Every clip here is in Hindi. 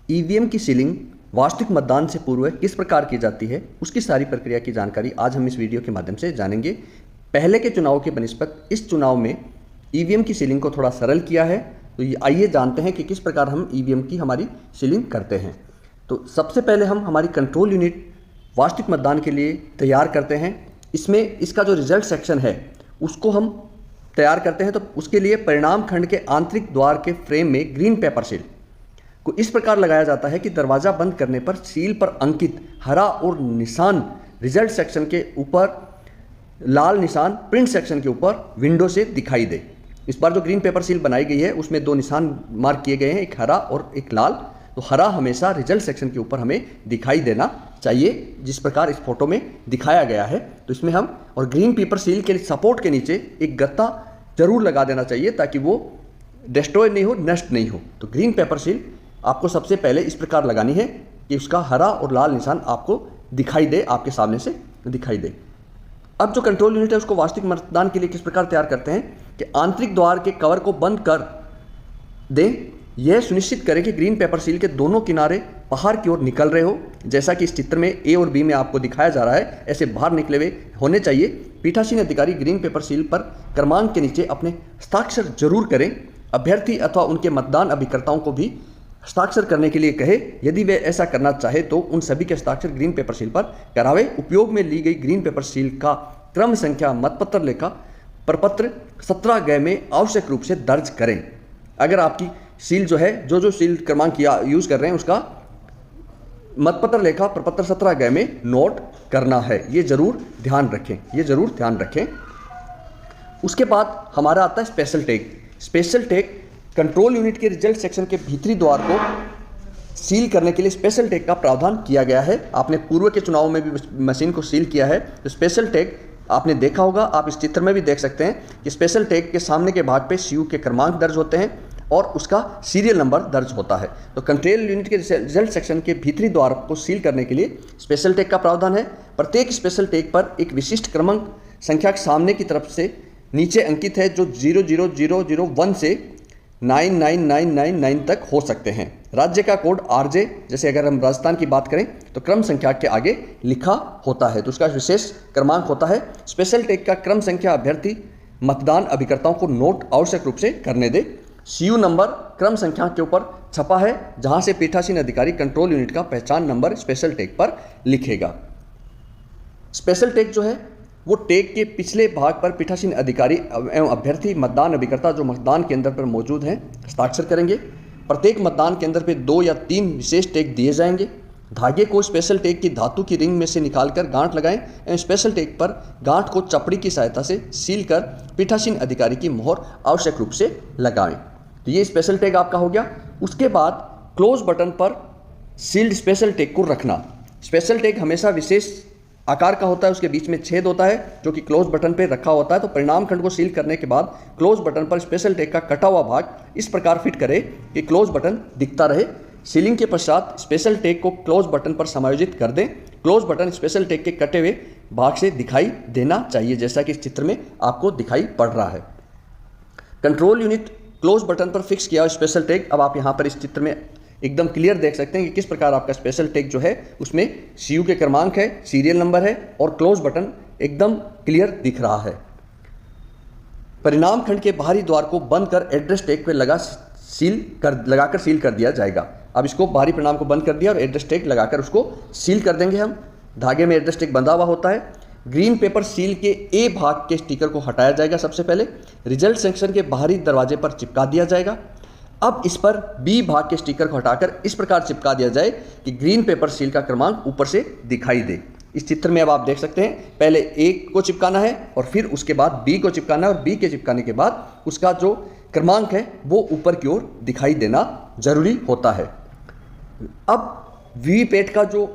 ईवीएम की सीलिंग वास्तविक मतदान से पूर्व किस प्रकार की जाती है, उसकी सारी प्रक्रिया की जानकारी आज हम इस वीडियो के माध्यम से जानेंगे। पहले के चुनाव के बनिस्पत इस चुनाव में ईवीएम की सीलिंग को थोड़ा सरल किया है। तो आइए जानते हैं कि किस प्रकार हम ईवीएम की हमारी सीलिंग करते हैं। तो सबसे पहले हम हमारी कंट्रोल यूनिट वास्तविक मतदान के लिए तैयार करते हैं। इसमें इसका जो रिजल्ट सेक्शन है उसको हम तैयार करते हैं। तो उसके लिए परिणाम खंड के आंतरिक द्वार के फ्रेम में ग्रीन पेपर सील को इस प्रकार लगाया जाता है कि दरवाज़ा बंद करने पर सील पर अंकित हरा और निशान रिजल्ट सेक्शन के ऊपर, लाल निशान प्रिंट सेक्शन के ऊपर विंडो से दिखाई दे। इस बार जो ग्रीन पेपर सील बनाई गई है उसमें दो निशान मार्क किए गए हैं, एक हरा और एक लाल। तो हरा हमेशा रिजल्ट सेक्शन के ऊपर हमें दिखाई देना चाहिए, जिस प्रकार इस फोटो में दिखाया गया है। तो इसमें हम और ग्रीन पेपर सील के सपोर्ट के नीचे एक गत्ता जरूर लगा देना चाहिए ताकि वो डिस्ट्रॉय नहीं हो, नष्ट नहीं हो। तो ग्रीन पेपर सील आपको सबसे पहले इस प्रकार लगानी है कि उसका हरा और लाल निशान आपको दिखाई दे, आपके सामने से दिखाई दे। अब जो कंट्रोल यूनिट है उसको वास्तविक मतदान के लिए किस प्रकार तैयार करते हैं कि आंतरिक द्वार के कवर को बंद कर दें। यह सुनिश्चित करें कि ग्रीन पेपर सील के दोनों किनारे बाहर की ओर निकल रहे हो, जैसा कि इस चित्र में ए और बी में आपको दिखाया जा रहा है, ऐसे बाहर निकले हुए होने चाहिए। पीठासीन अधिकारी ग्रीन पेपर सील पर क्रमांक के नीचे अपने हस्ताक्षर जरूर करें। अभ्यर्थी अथवा उनके मतदान अभिकर्ताओं को भी हस्ताक्षर करने के लिए कहे। यदि वे ऐसा करना चाहे तो उन सभी के हस्ताक्षर ग्रीन पेपर सील पर करावे। उपयोग में ली गई ग्रीन पेपर सील का क्रम संख्या मतपत्र लेखा प्रपत्र 17 ग में आवश्यक रूप से दर्ज करें। अगर आपकी सील जो है, जो सील क्रमांक यूज कर रहे हैं उसका मतपत्र लेखा प्रपत्र 17 ग में नोट करना है, ये जरूर ध्यान रखें, ये जरूर ध्यान रखें। उसके बाद हमारा आता है special tag. Special tag control unit के रिजल्ट सेक्शन के भीतरी द्वार को सील करने के लिए स्पेशल टैग का प्रावधान किया गया है। आपने पूर्व के चुनाव में भी मशीन को सील किया है। तो स्पेशल टैग आपने देखा होगा, आप इस चित्र में भी देख सकते हैं कि स्पेशल टैग के सामने के भाग पे सीयू के क्रमांक दर्ज होते हैं और उसका सीरियल नंबर दर्ज होता है। तो कंट्रोल यूनिट के रिजल्ट सेक्शन के भीतरी द्वार को सील करने के लिए स्पेशल टैग का प्रावधान है। प्रत्येक स्पेशल टैग पर एक विशिष्ट क्रमांक संख्या सामने की तरफ से नीचे अंकित है, जो 00001 से 99999 तक हो सकते हैं। राज्य का कोड आरजे, जैसे अगर हम राजस्थान की बात करें तो क्रम संख्या के आगे लिखा होता है, तो उसका विशेष क्रमांक होता है। स्पेशल टैग का क्रम संख्या अभ्यर्थी मतदान अभिकर्ताओं को नोट आवश्यक रूप से करने दे। सीयू नंबर क्रम संख्या के ऊपर छपा है, जहां से पीठासीन अधिकारी कंट्रोल यूनिट का पहचान नंबर स्पेशल टैग पर लिखेगा। स्पेशल टैग जो है वो टैग के पिछले भाग पर पीठासीन अधिकारी एवं अभ्यर्थी मतदान अभिकर्ता जो मतदान केंद्र पर मौजूद हैं हस्ताक्षर करेंगे। प्रत्येक मतदान केंद्र पे 2 या 3 विशेष टैग दिए जाएंगे। धागे को स्पेशल टैग की धातु की रिंग में से निकालकर गांठ लगाएं एवं स्पेशल टैग पर गांठ को चपड़ी की सहायता से सील कर पीठासीन अधिकारी की मोहर आवश्यक रूप से लगाएं। तो ये स्पेशल टैग आपका हो गया। उसके बाद क्लोज बटन पर सील्ड स्पेशल टैग को रखना। स्पेशल टैग हमेशा विशेष आकार का होता है, उसके बीच में छेद होता है जो कि क्लोज बटन पर रखा होता है। तो परिणाम खंड को सील करने के बाद क्लोज बटन पर स्पेशल टैग का कटा हुआ भाग इस प्रकार फिट करें कि क्लोज बटन दिखता रहे। सीलिंग के पश्चात स्पेशल टैग को क्लोज बटन पर समायोजित कर दें। क्लोज बटन स्पेशल टैग के कटे हुए भाग से दिखाई देना चाहिए, जैसा कि इस चित्र में आपको दिखाई पड़ रहा है। कंट्रोल यूनिट क्लोज बटन पर फिक्स किया स्पेशल टैग, अब आप यहाँ पर इस चित्र में एकदम क्लियर देख सकते हैं कि किस प्रकार आपका स्पेशल टैग जो है उसमें सीयू के क्रमांक है, सीरियल नंबर है और क्लोज बटन एकदम क्लियर दिख रहा है। परिणाम खंड के बाहरी द्वार को बंद कर एड्रेस टैग पे लगाकर सील कर दिया जाएगा। अब इसको बाहरी परिणाम को बंद कर दिया और एड्रेस टैग लगाकर उसको सील कर देंगे हम। धागे में एड्रेस टैग बंधा हुआ होता है। ग्रीन पेपर सील के ए भाग के स्टिकर को हटाया जाएगा। सबसे पहले रिजल्ट सेक्शन के बाहरी दरवाजे पर चिपका दिया जाएगा। अब इस पर बी भाग के स्टिकर को हटाकर इस प्रकार चिपका दिया जाए कि ग्रीन पेपर सील का क्रमांक ऊपर से दिखाई दे। इस चित्र में अब आप देख सकते हैं, पहले ए को चिपकाना है और फिर उसके बाद बी को चिपकाना है और बी के चिपकाने के बाद उसका जो क्रमांक है वो ऊपर की ओर दिखाई देना जरूरी होता है। अब वीवीपैट का जो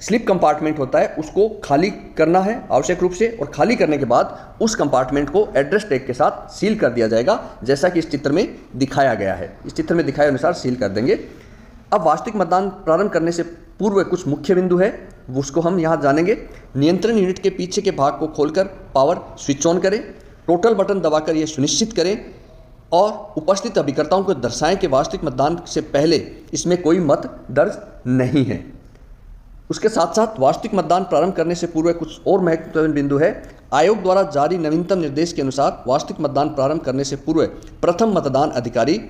स्लिप कंपार्टमेंट होता है उसको खाली करना है आवश्यक रूप से, और खाली करने के बाद उस कंपार्टमेंट को एड्रेस टैग के साथ सील कर दिया जाएगा, जैसा कि इस चित्र में दिखाया गया है। इस चित्र में दिखाए अनुसार सील कर देंगे। अब वास्तविक मतदान प्रारंभ करने से पूर्व कुछ मुख्य बिंदु है, उसको हम यहाँ जानेंगे। नियंत्रण यूनिट के पीछे के भाग को खोलकर पावर स्विच ऑन करें। टोटल बटन दबाकर यह सुनिश्चित करें और उपस्थित अभिकर्ताओं को दर्शाएं कि वास्तविक मतदान से पहले इसमें कोई मत दर्ज नहीं है। उसके साथ साथ वास्तविक मतदान प्रारंभ करने से पूर्व कुछ और महत्वपूर्ण बिंदु है। आयोग द्वारा जारी नवीनतम निर्देश के अनुसार वास्तविक मतदान प्रारंभ करने से पूर्व प्रथम मतदान अधिकारी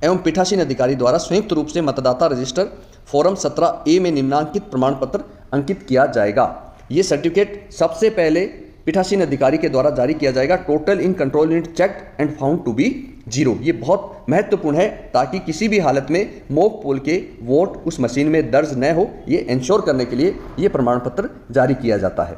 एवं पीठासीन अधिकारी द्वारा संयुक्त रूप से मतदाता रजिस्टर फॉर्म 17A में निम्नांकित प्रमाण पत्र अंकित किया जाएगा। ये सर्टिफिकेट सबसे पहले पीठासीन अधिकारी के द्वारा जारी किया जाएगा। Total in control unit check and found to be 0। ये बहुत महत्वपूर्ण है ताकि किसी भी हालत में मॉक पोल के वोट उस मशीन में दर्ज न हो, ये इंश्योर करने के लिए ये प्रमाण पत्र जारी किया जाता है।